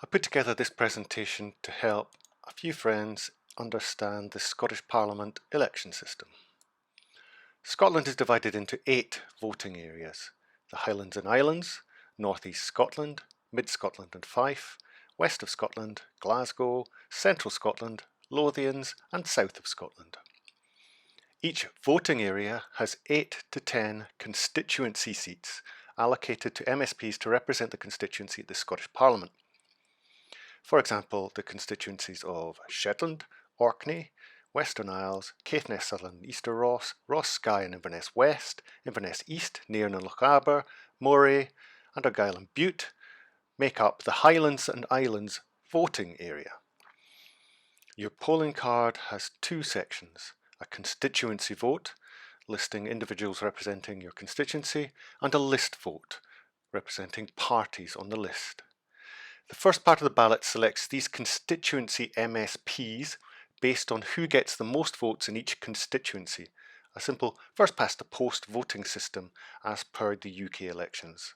I put together this presentation to help a few friends understand the Scottish Parliament election system. Scotland is divided into 8 voting areas: the Highlands and Islands, North East Scotland, Mid Scotland and Fife, West of Scotland, Glasgow, Central Scotland, Lothians and South of Scotland. Each voting area has 8 to 10 constituency seats allocated to MSPs to represent the constituency at the Scottish Parliament. For example, the constituencies of Shetland, Orkney, Western Isles, Caithness, Sutherland, Easter Ross, Ross Skye and Inverness West, Inverness East, Nairn and Lochaber, Moray and Argyll and Bute make up the Highlands and Islands voting area. Your polling card has 2 sections: a constituency vote, listing individuals representing your constituency, and a list vote, representing parties on the list. The first part of the ballot selects these constituency MSPs based on who gets the most votes in each constituency, a simple first-past-the-post voting system as per the UK elections.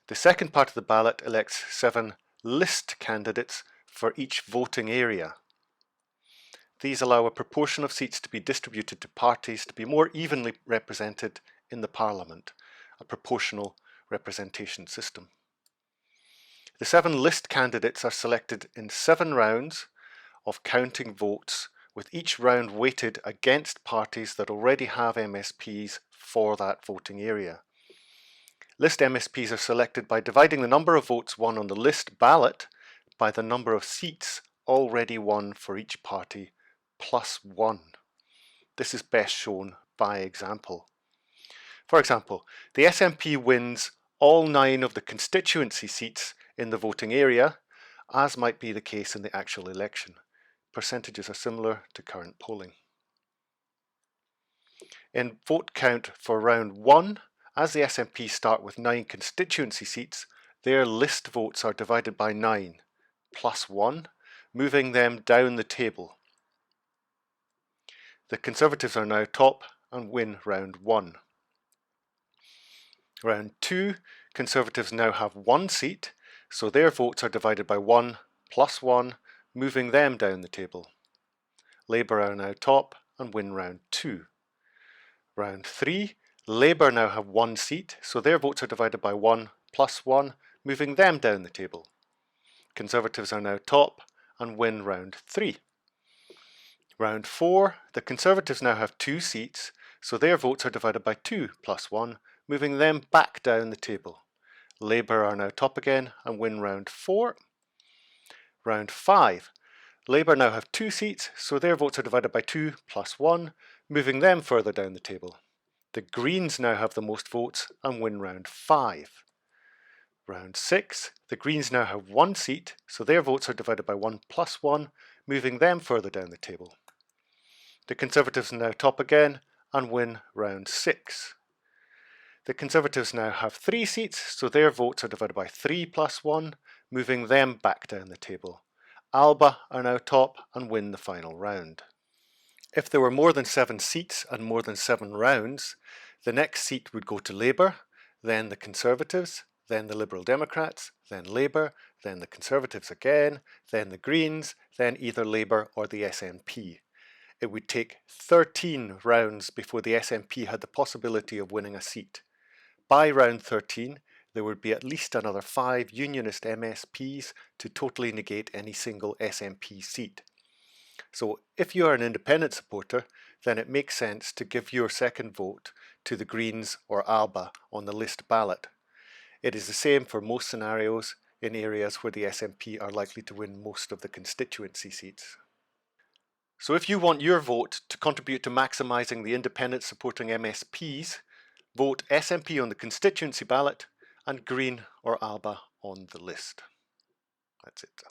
The second part of the ballot elects 7 list candidates for each voting area. These allow a proportion of seats to be distributed to parties to be more evenly represented in the Parliament, a proportional representation system. The 7 list candidates are selected in 7 rounds of counting votes, with each round weighted against parties that already have MSPs for that voting area. List MSPs are selected by dividing the number of votes won on the list ballot by the number of seats already won for each party plus 1. This is best shown by example. For example, the SNP wins all 9 of the constituency seats in the voting area, as might be the case in the actual election. Percentages are similar to current polling. In vote count for round 1, as the SNP start with 9 constituency seats, their list votes are divided by 9 plus 1, moving them down the table. The Conservatives are now top and win round 1. Round 2, Conservatives now have 1 seat, so their votes are divided by 1 plus 1, moving them down the table. Labour are now top and win round 2. Round 3, Labour now have 1 seat, so their votes are divided by 1 plus 1, moving them down the table. Conservatives are now top and win round 3. Round 4, the Conservatives now have 2 seats, so their votes are divided by 2 plus 1, moving them back down the table. Labour are now top again and win round 4. Round 5, Labour now have 2 seats, so their votes are divided by 2 plus 1, moving them further down the table. The Greens now have the most votes and win round 5. Round 6, the Greens now have 1 seat, so their votes are divided by 1 plus 1, moving them further down the table. The Conservatives are now top again and win round 6. The Conservatives now have 3 seats, so their votes are divided by 3 plus 1, moving them back down the table. Alba are now top and win the final round. If there were more than 7 seats and more than 7 rounds, the next seat would go to Labour, then the Conservatives, then the Liberal Democrats, then Labour, then the Conservatives again, then the Greens, then either Labour or the SNP. It would take 13 rounds before the SNP had the possibility of winning a seat. By round 13, there would be at least another 5 Unionist MSPs to totally negate any single SNP seat. So if you are an independent supporter, then it makes sense to give your second vote to the Greens or Alba on the list ballot. It is the same for most scenarios in areas where the SNP are likely to win most of the constituency seats. So if you want your vote to contribute to maximising the independent supporting MSPs, vote SNP on the constituency ballot and Green or Alba on the list. That's it.